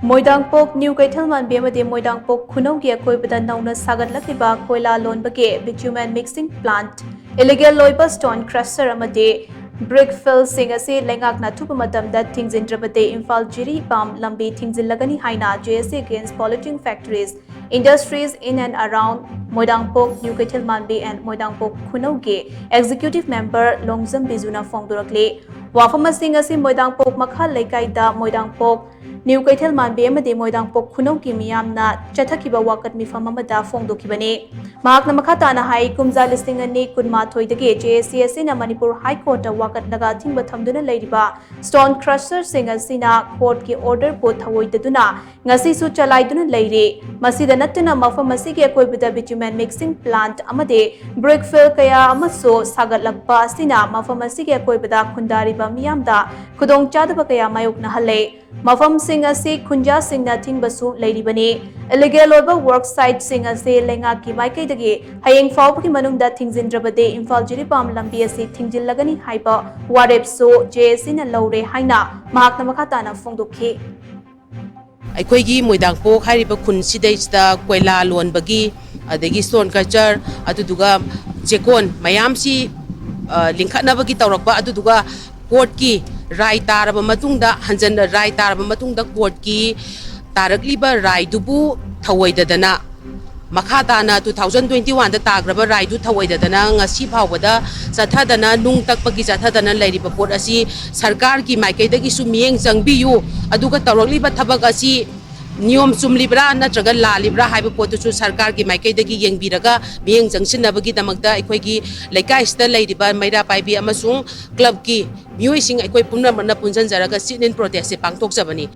Moidangpok New Keithelmanbi and Moidangpok Khunou ki akoibada nouna shagatlakliba Koila Lonbagi bitumen mixing plant illigal oiba stone crusher amadi brick fill sing asi leingakna athuba matamda Thingjindrabadi Imphal Jiribam Lambi Thingjilagani haina JSC against polluting factories industries in and around Moidangpok New Keithelmanbi and Moidangpok Khunou ki Executive Member Longjam Biju na phongdorakli wafama sing asi Moidangpok makha leikaida Moidangpok New Keithelmanbi and Moidangpok Khunou ki miyamna chathakiba wakat mifam amada phongdokibani mahakna makhatana hai kumja listing ani kunmathoi dagi JSC na Manipur High Court wakat naga thingba thamduna leiriba stone crusher sing asina court ki order po thawoidaduna ngasi su chalaiduna leiri masida natuna mafam asigi akoibada bitumen mixing plant amade brick fill kaya amaso shagatlakba asina mafam asigi akoibada khundariba miyamda khudong chadaba kaya mayokna hale mafam sing asi khunja singna thingbasu leiribani illegal oiba work site sing asi leingakki maikaidagi hayeng fawbki manungda Thingjindrabadi Imphal Jiribam Lambi asi Thingjilagani haiba warepso JSC na lore haina mahakna makhatana phongdokhi ꯑꯩꯈꯣꯏꯒꯤ ꯃꯣꯏꯗꯥꯡꯄꯣꯛ ꯍꯥꯏꯔꯤꯕ ꯈꯨꯟ ꯁꯤꯗꯩꯁꯤꯗ ꯀꯣꯏꯂꯥ ꯂꯣꯟꯕꯒꯤ ꯑꯗꯒꯤ stone culture ꯑꯗꯨꯗꯨꯒ ꯆꯦꯀꯣꯟ ꯃꯌꯥꯝꯁꯤ ꯂꯤꯡꯈꯠꯅꯕꯒꯤ ꯇꯧꯔꯛꯄ ꯑꯗꯨꯗꯨꯒ ꯀꯣꯔꯠꯀꯤ ꯔꯥꯏ ꯇꯥꯔꯕ ꯃꯇꯨꯡꯗ ꯍꯟꯖꯟꯅ ꯔꯥꯏ ꯇꯥꯔꯕ ꯃꯇꯨꯡꯗ ꯀꯣꯔꯠꯀꯤ ꯇꯥꯔꯛꯂꯤꯕ ꯔꯥꯏꯗꯨꯕꯨ ꯊꯧꯑꯣꯏꯗꯗꯅ ꯃꯈꯥ ꯇꯥꯅ 2021ꯗ ꯇꯥꯈ꯭ꯔꯕ ꯔꯥꯏꯗꯨ ꯊꯧꯑꯣꯏꯗꯗꯅ ꯉꯁꯤ ꯐꯥꯎꯕꯗ ꯆꯠꯊꯗꯅ ꯅꯨꯡ ꯇꯛꯄꯒꯤ ꯆꯠꯊꯗꯅ ꯂꯩꯔꯤꯕ ꯄꯣꯠ ꯑꯁꯤ ꯁꯔꯀꯥꯔꯒꯤ ꯃꯥꯏꯀꯩꯗꯒꯤꯁꯨ ꯃꯤꯠꯌꯦꯡ ꯆꯪꯕꯤꯌꯨ ꯑꯗꯨꯒ ꯇꯧꯔꯛꯂꯤꯕ ꯊꯕꯛ ꯑꯁꯤ ꯅꯤꯌꯣꯝ ꯆꯨꯝꯂꯤꯕ꯭ꯔꯥ ꯅꯠꯇ꯭ꯔꯒ ꯂꯥꯜꯂꯤꯕ꯭ꯔꯥ ꯍꯥꯏꯕ ꯄꯣꯠꯇꯨꯁꯨ ꯁꯔꯀꯥꯔꯒꯤ ꯃꯥꯏꯀꯩꯗꯒꯤ ꯌꯦꯡꯕꯤꯔꯒ ꯃꯤꯠꯌꯦꯡ ꯆꯪꯁꯤꯟꯅꯕꯒꯤꯗꯃꯛꯇ ꯑꯩꯈꯣꯏꯒꯤ ꯂꯩꯀꯥꯏꯁꯤꯗ ꯂꯩꯔꯤꯕ ꯃꯩꯔꯥ ꯄꯥꯏꯕꯤ ꯑꯃꯁꯨꯡ ꯀ꯭ꯂꯕꯀꯤ ꯃꯤꯑꯣꯏꯁꯤꯡ ꯑꯩꯈꯣꯏ ꯄꯨꯝꯅꯃꯛꯅ ꯄꯨꯟꯁꯤꯟꯖꯔꯒ ꯁꯤꯠ ꯏꯟ ꯄ꯭ꯔꯣꯇꯦꯁꯠꯁꯦ ꯄꯥꯡꯊꯣꯛꯆꯕꯅꯤ